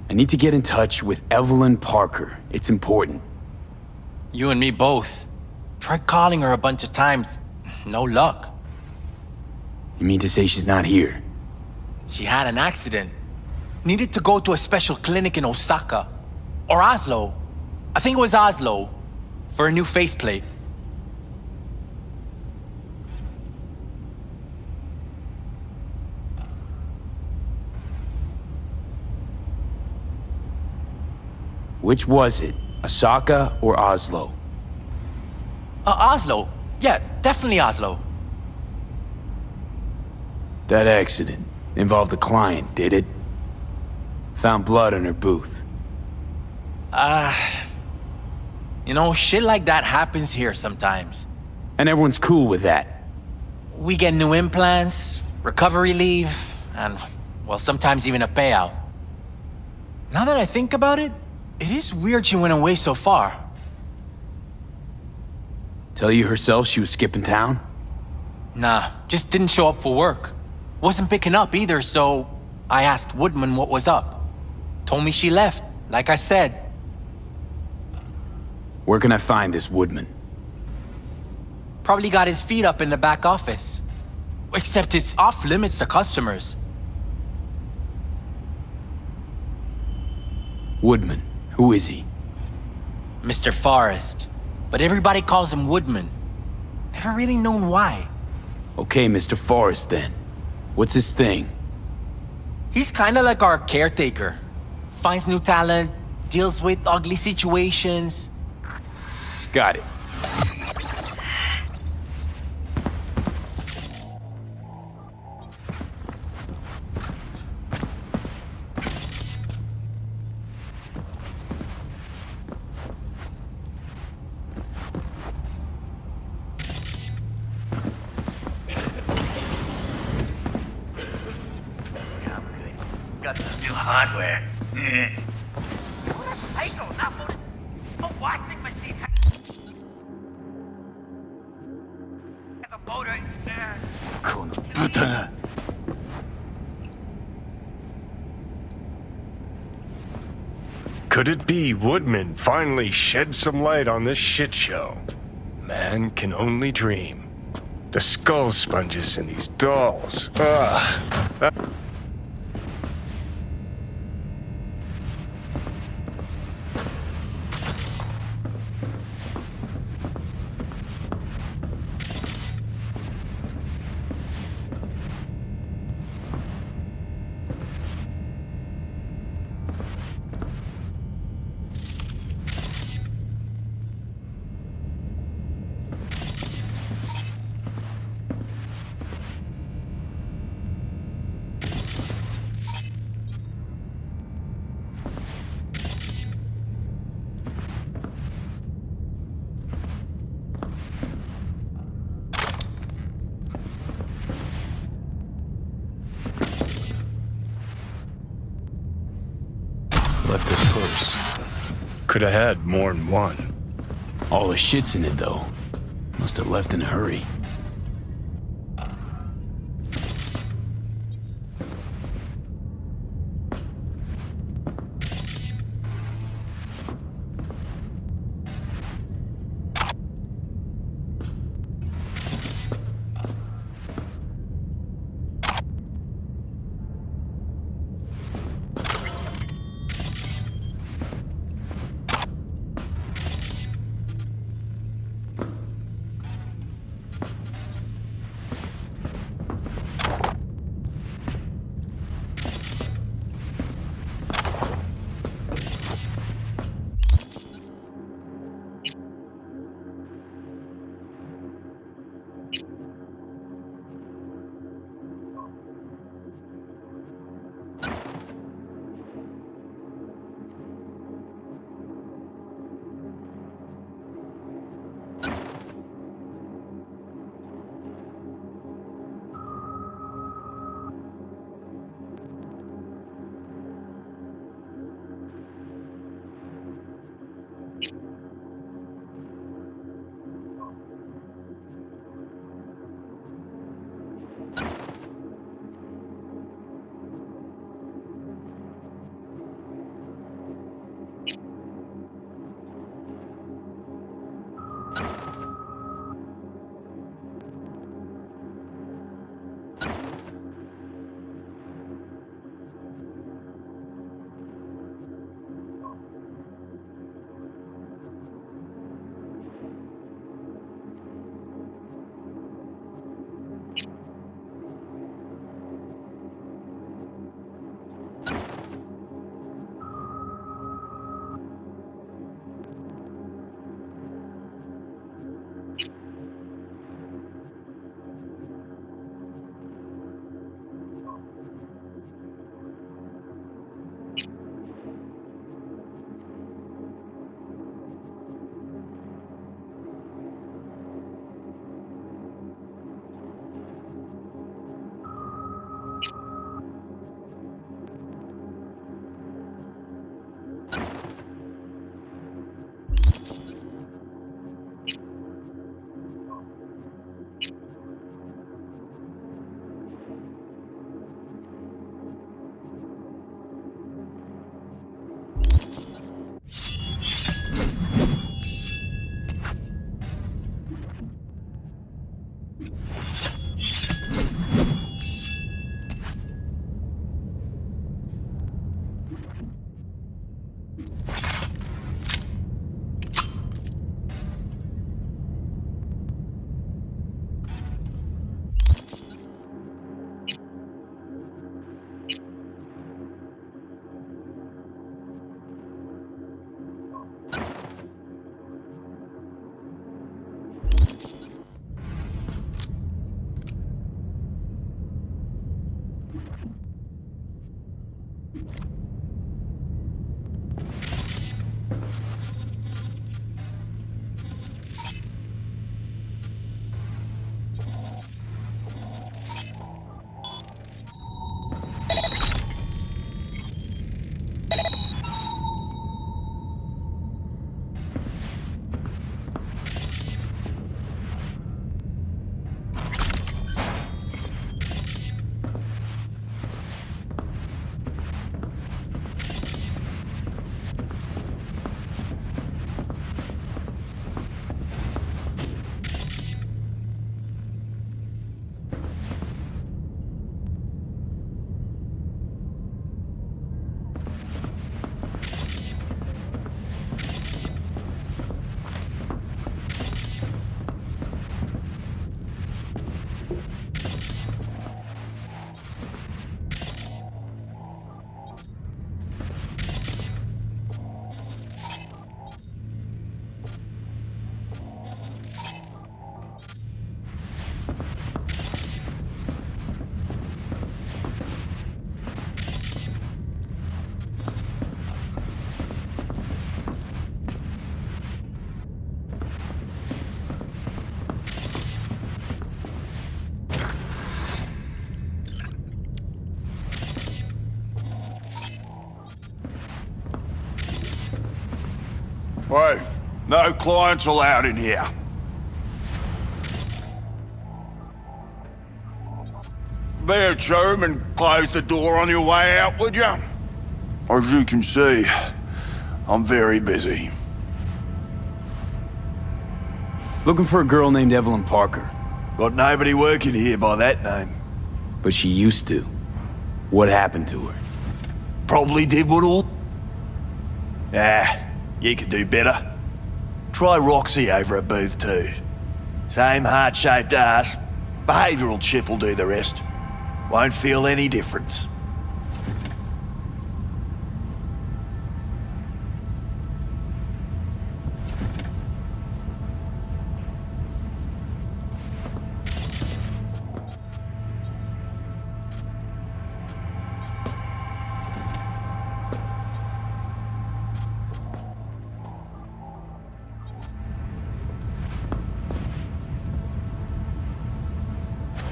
I need to get in touch with Evelyn Parker. It's important. You and me both. Tried calling her a bunch of times. No luck. You mean to say she's not here? She had an accident. Needed to go to a special clinic in Osaka. Or Oslo. I think it was Oslo. For a new faceplate. Which was it? Osaka or Oslo? Oslo. Yeah, definitely Oslo. That accident involved a client, did it? Found blood in her booth. You know, shit like that happens here sometimes. And everyone's cool with that. We get new implants, recovery leave, and, well, sometimes even a payout. Now that I think about it, it is weird she went away so far. Tell you herself she was skipping town? Nah, just didn't show up for work. Wasn't picking up either, so I asked Woodman what was up. Told me she left, like I said. Where can I find this Woodman? Probably got his feet up in the back office. Except it's off limits to customers. Woodman, who is he? Mr. Forrest. But everybody calls him Woodman. Never really known why. Okay, Mr. Forrest then. What's his thing? He's kinda like our caretaker. Finds new talent, deals with ugly situations. Got it. Got some new hardware. A washing machine has a motor in there. この豚が。Could it be Woodman finally shed some light on this shit show? Man can only dream. The skull sponges and these dolls. Ugh. Left his purse. Could have had more than one. All the shit's in it, though. Must have left in a hurry. Hey, no clients allowed in here. Be a chum and close the door on your way out, would you? As you can see, I'm very busy. Looking for a girl named Evelyn Parker. Got nobody working here by that name. But she used to. What happened to her? Probably did what all... You could do better. Try Roxy over at Booth 2. Same heart-shaped ass. Behavioural chip will do the rest. Won't feel any difference.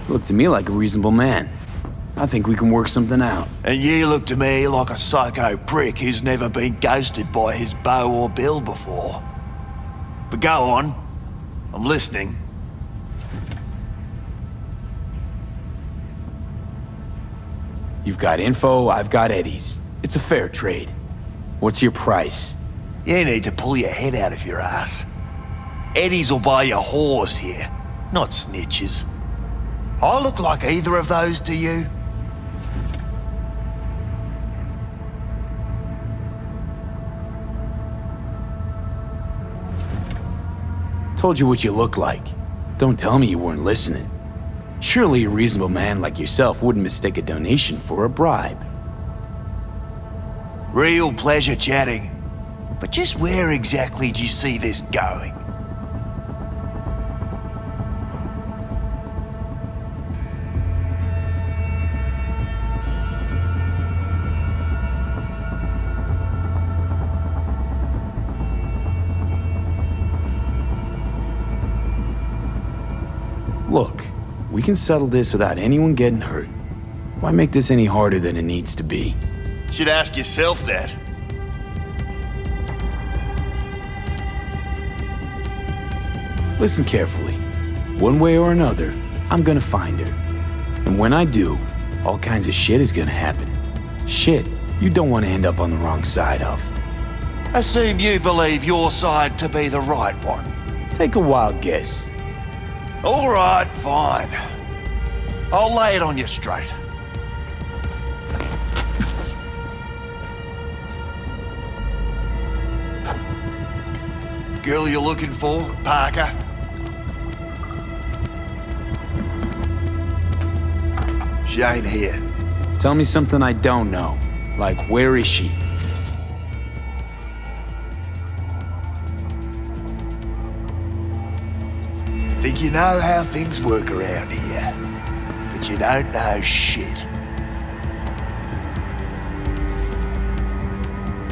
Look to me like a reasonable man. I think we can work something out. And you look to me like a psycho prick who's never been ghosted by his beau or bill before. But go on. I'm listening. You've got info, I've got Eddie's. It's a fair trade. What's your price? You need to pull your head out of your ass. Eddie's will buy your horse here, not snitches. I look like either of those to you? Told you what you look like. Don't tell me you weren't listening. Surely a reasonable man like yourself wouldn't mistake a donation for a bribe. Real pleasure chatting. But just where exactly do you see this going? Look, We can settle this without anyone getting hurt. Why make this any harder than it needs to be? Should ask yourself that. Listen carefully. One way or another, I'm gonna find her. And when I do, all kinds of shit is gonna happen. Shit you don't want to end up on the wrong side of. Assume you believe your side to be the right one. Take a wild guess. All right, fine. I'll lay it on you straight. Girl you're looking for, Parker? She ain't here. Tell me something I don't know. Like, where is she? Think you know how things work around here, but you don't know shit.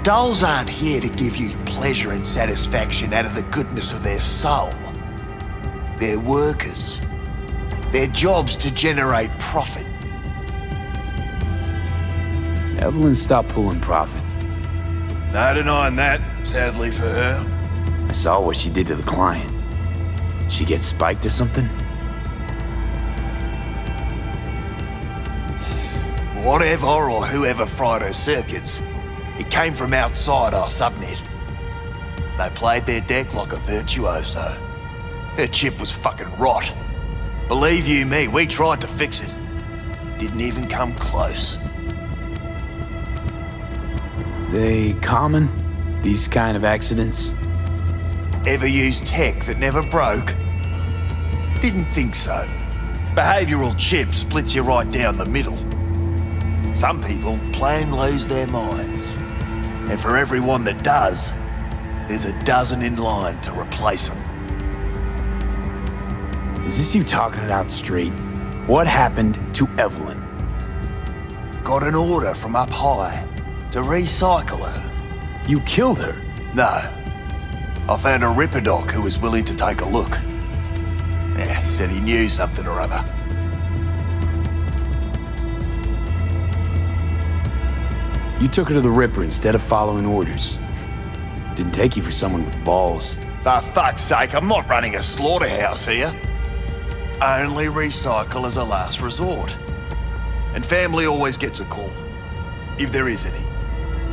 Dolls aren't here to give you pleasure and satisfaction out of the goodness of their soul. They're workers. Their job's to generate profit. Evelyn stopped pulling profit. No denying that, sadly for her. I saw what she did to the client. She get spiked or something? Whatever or whoever fried her circuits, it came from outside our subnet. They played their deck like a virtuoso. Her chip was fucking rot. Believe you me, we tried to fix it. Didn't even come close. They common? These kind of accidents? Ever used tech that never broke? Didn't think so. Behavioral chip splits you right down the middle. Some people plain lose their minds. And for everyone that does, there's a dozen in line to replace them. Is this you talking it out straight? What happened to Evelyn? Got an order from up high to recycle her. You killed her? No. I found a Ripper doc who was willing to take a look. Yeah, he said he knew something or other. You took her to the Ripper instead of following orders. Didn't take you for someone with balls. For fuck's sake, I'm not running a slaughterhouse here. Only recycle as a last resort. And family always gets a call, if there is any.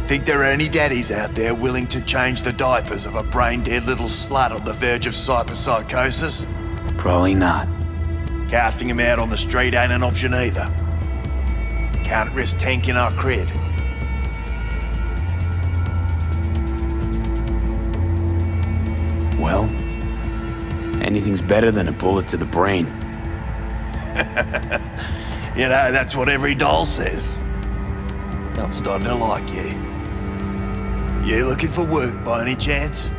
Think there are any daddies out there willing to change the diapers of a brain-dead little slut on the verge of cyberpsychosis? Probably not. Casting him out on the street ain't an option either. Can't risk tanking our cred. Well, anything's better than a bullet to the brain. You know, that's what every doll says. I'm starting to like you. You looking for work by any chance?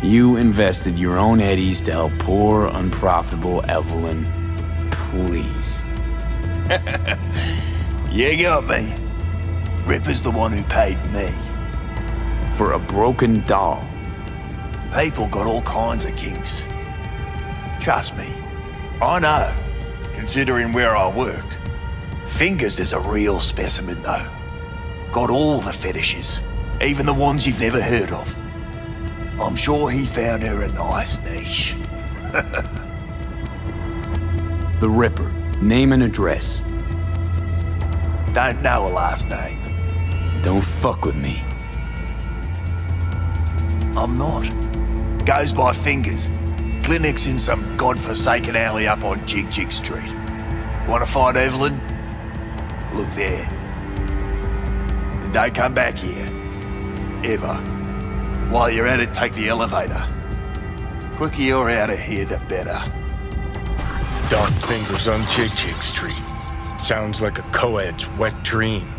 You invested your own eddies to help poor, unprofitable Evelyn. Please. You got me. Ripper's the one who paid me. For a broken doll. People got all kinds of kinks. Trust me, I know, considering where I work. Fingers is a real specimen though. Got all the fetishes, even the ones you've never heard of. I'm sure he found her a nice niche. The Ripper. Name and address. Don't know her last name. Don't fuck with me. I'm not. Goes by Fingers. Clinic's in some godforsaken alley up on Jig Jig Street. Want to find Evelyn? Look there. And don't come back here. Ever. While you're at it, take the elevator. Quicker you're out of here, the better. Dark Fingers on Jig Jig Street. Sounds like a co-ed's wet dream.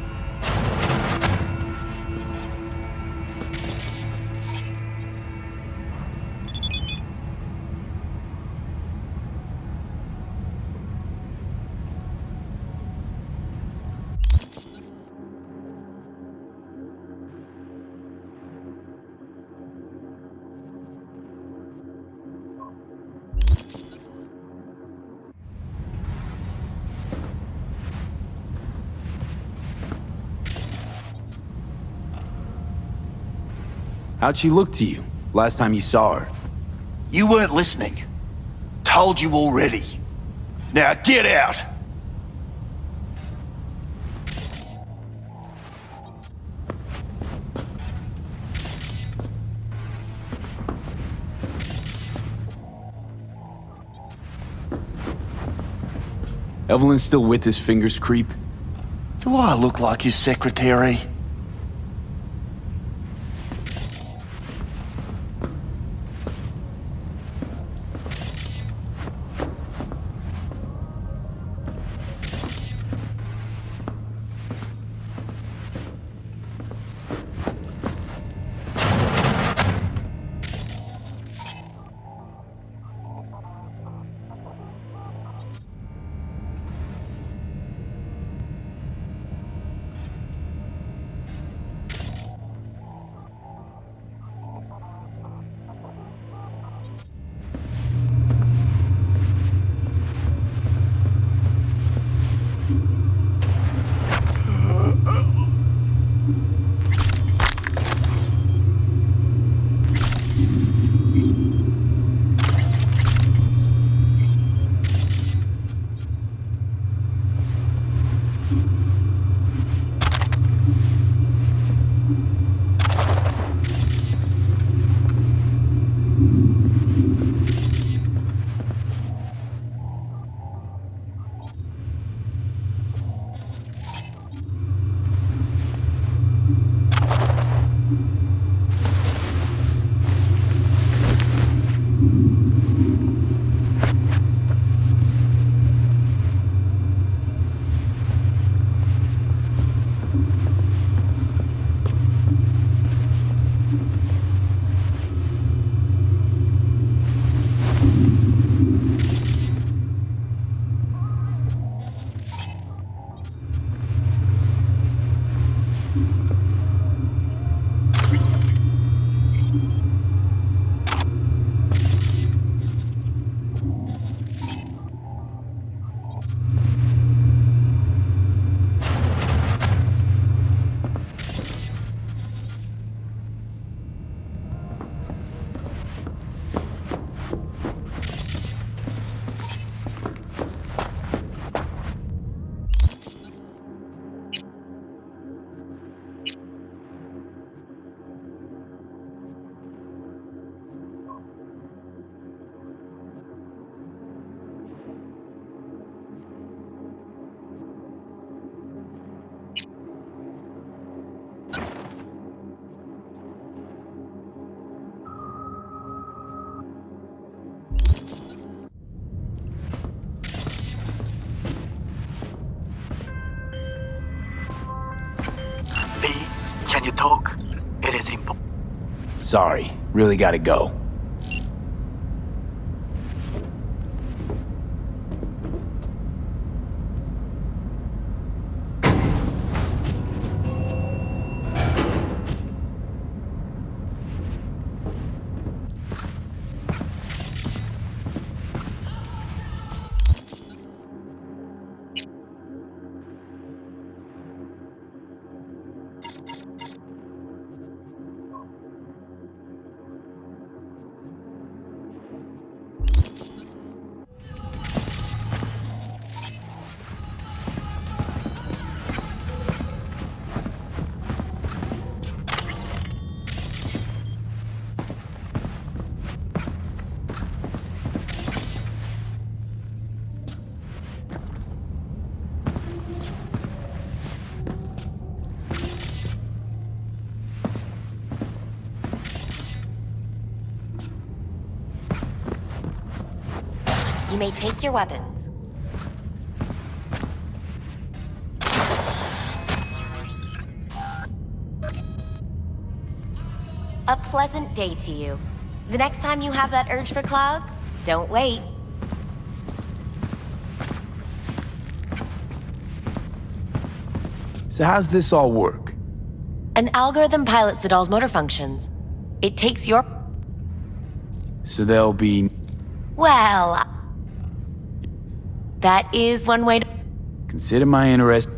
How'd she look to you last time you saw her? You weren't listening. Told you already. Now get out! Evelyn's still with his fingers creep? Do I look like his secretary? Can you talk? It is important. Sorry, really gotta go. You may take your weapons. A pleasant day to you. The next time you have that urge for clouds, don't wait. So how's this all work? An algorithm pilots the doll's motor functions. It takes your... So there'll be... Well... That is one way to... Consider my interest...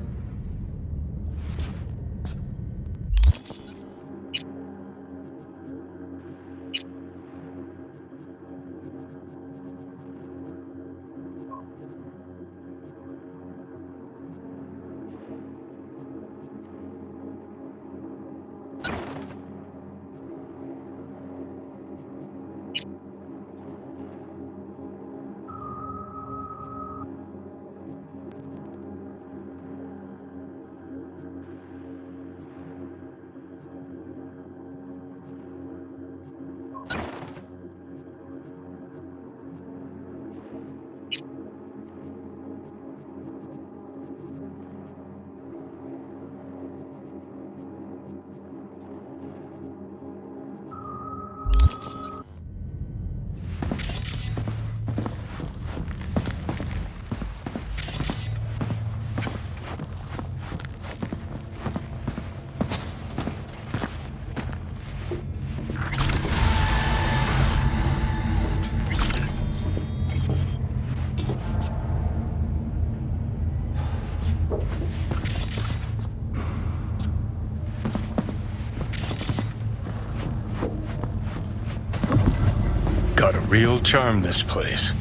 Got a real charm, this place.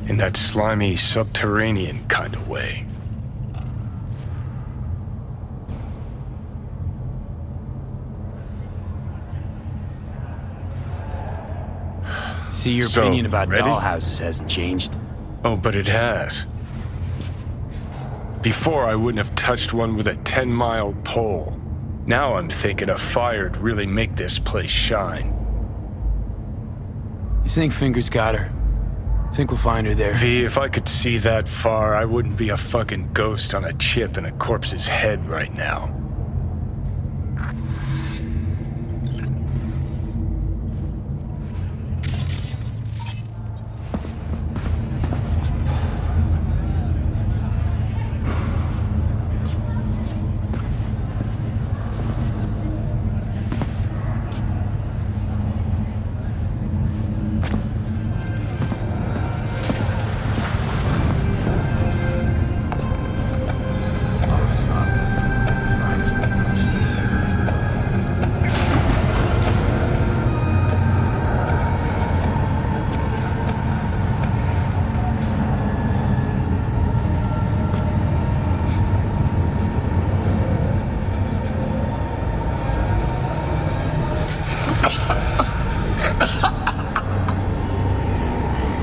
In that slimy, subterranean kind of way. See, your So, opinion about ready? dollhouses hasn't changed. Oh, but it has. Before, I wouldn't have touched one with a 10-mile pole. Now I'm thinking a fire'd really make this place shine. You think Fingers got her? Think we'll find her there? V, if I could see that far, I wouldn't be a fucking ghost on a chip in a corpse's head right now.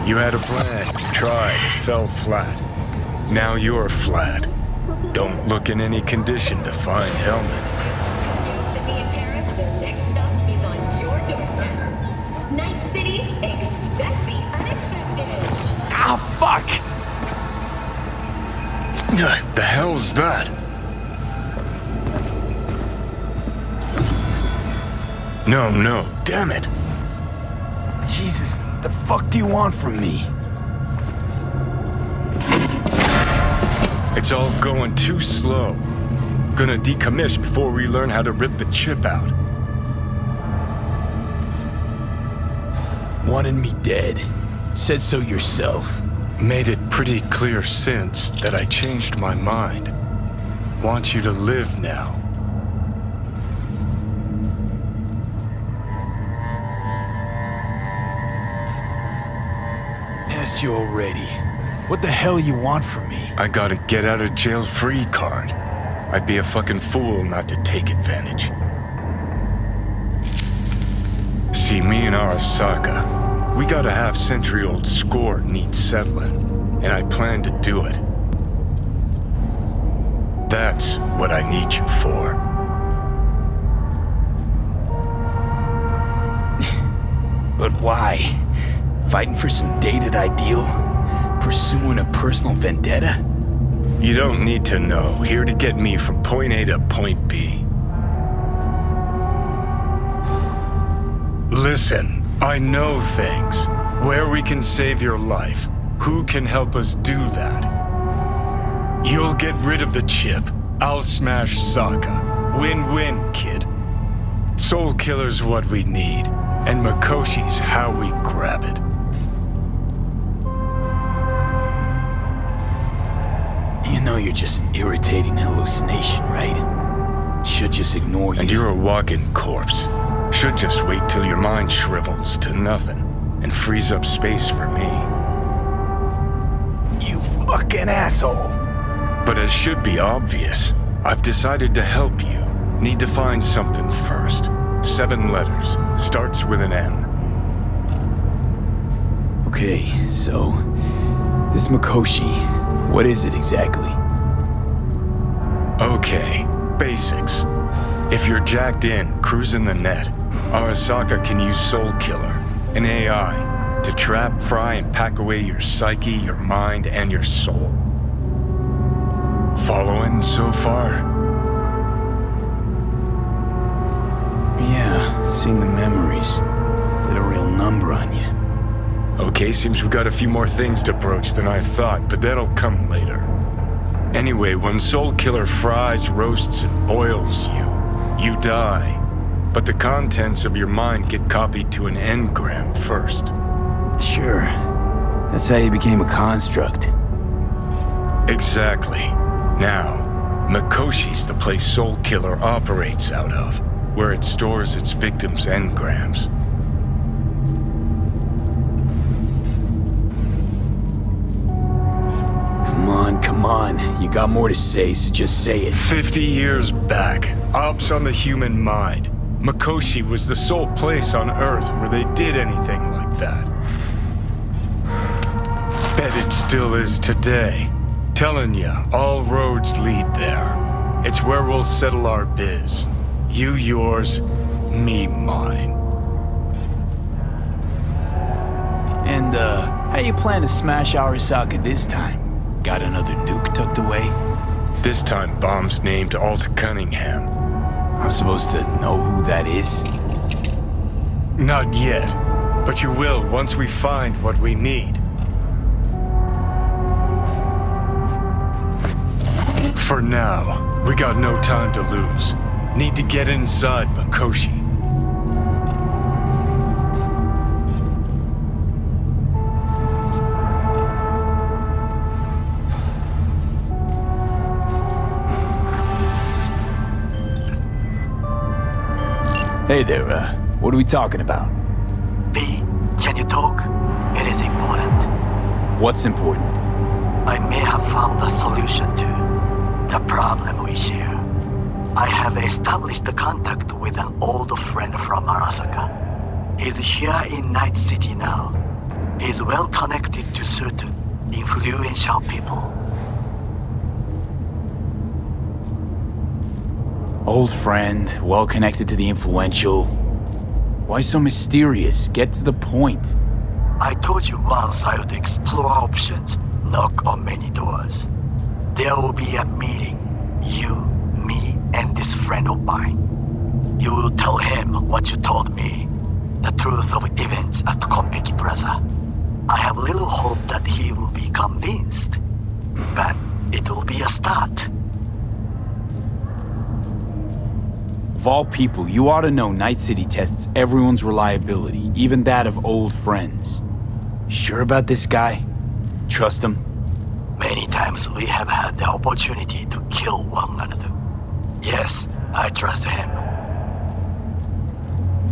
You had a plan, you tried, it fell flat. Now you're flat. Don't look in any condition to find Helmet. Sydney and Paris, their next stop is on your doorstep. Night City, expect the unexpected. Ah, fuck! The hell's that? No, damn it. Jesus, the fuck do you want from me? It's all going too slow. Gonna decommission before we learn how to rip the chip out. Wanted me dead. Said so yourself. Made it pretty clear since that I changed my mind. Want you to live now. Asked you already. What the hell you want from me? I got a get out of jail free card. I'd be a fucking fool not to take advantage. See, me and Arasaka, we got a half-century-old score needs settling, and I plan to do it. That's what I need you for. But why? Fighting for some dated ideal? Pursuing a personal vendetta? You don't need to know. Here to get me from point A to point B. Listen, I know things. Where we can save your life. Who can help us do that? You'll get rid of the chip. I'll smash Sokka. Win-win, kid. Soul Killer's what we need. And Makoshi's how we grab it. You know you're just an irritating hallucination, right? Should just ignore you. And you're a walking corpse. Should just wait till your mind shrivels to nothing and frees up space for me. You fucking asshole. But as should be obvious, I've decided to help you. Need to find something first. 7 letters. Starts with an M. Okay, so... this Makoshi, what is it exactly? Okay, basics. If you're jacked in, cruising the net, Arasaka can use Soul Killer, an AI, to trap, fry, and pack away your psyche, your mind, and your soul. Following so far? Yeah, seeing the memories. Did a real number on you. Okay, seems we got a few more things to broach than I thought, but that'll come later. Anyway, when Soul Killer fries, roasts, and boils you, you die. But the contents of your mind get copied to an engram first. Sure. That's how you became a construct. Exactly. Now, Mikoshi's the place Soul Killer operates out of, where it stores its victims' engrams. Come on. You got more to say, so just say it. 50 years back, ops on the human mind. Mikoshi was the sole place on Earth where they did anything like that. Bet it still is today. Telling ya, all roads lead there. It's where we'll settle our biz. You yours, me mine. And, how you plan to smash Arasaka this time? Got another nuke tucked away? This time, bomb's named Alt Cunningham. I'm supposed to know who that is? Not yet, but you will once we find what we need. For now, we got no time to lose. Need to get inside Mikoshi. Hey there, what are we talking about? B, can you talk? It is important. What's important? I may have found a solution to the problem we share. I have established a contact with an old friend from Arasaka. He's here in Night City now. He's well connected to certain influential people. Old friend, well connected to the influential. Why so mysterious? Get to the point. I told you once I would explore options, knock on many doors. There will be a meeting. You, me, and this friend of mine. You will tell him what you told me. The truth of events at Konpeki Plaza. I have little hope that he will be convinced. But it will be a start. Of all people, you ought to know Night City tests everyone's reliability, even that of old friends. Sure about this guy? Trust him? Many times we have had the opportunity to kill one another. Yes, I trust him.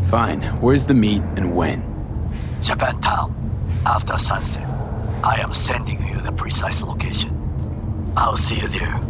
Fine. Where's the meet and when? Japantown, after sunset. I am sending you the precise location. I'll see you there.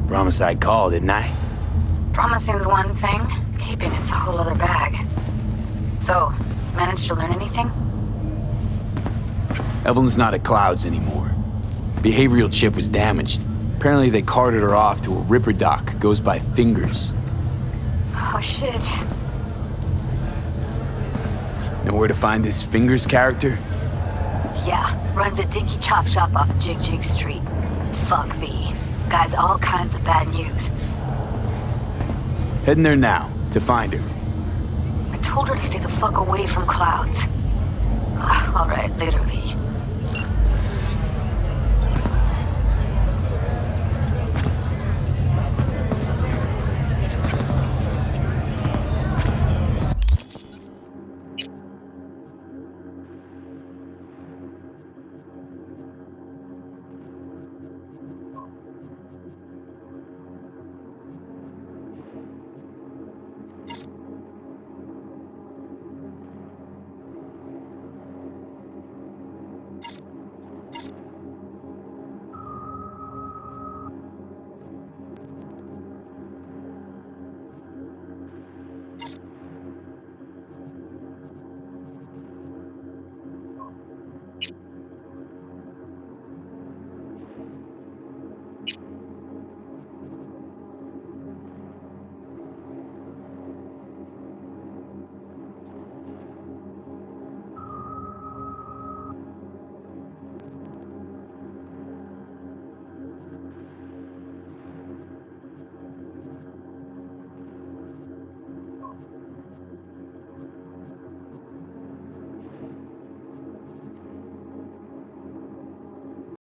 Promise I'd call, didn't I? Promising's one thing, keeping it's a whole other bag. So, managed to learn anything? Evelyn's not at Clouds anymore. Behavioral chip was damaged. Apparently they carted her off to a Ripper dock, goes by Fingers. Oh shit. Know where to find this Fingers character? Yeah, runs a dinky chop shop off Jig Street. Fuck V. Guy's all kinds of bad news. Heading there now, to find her. I told her to stay the fuck away from Clouds. Alright, later V.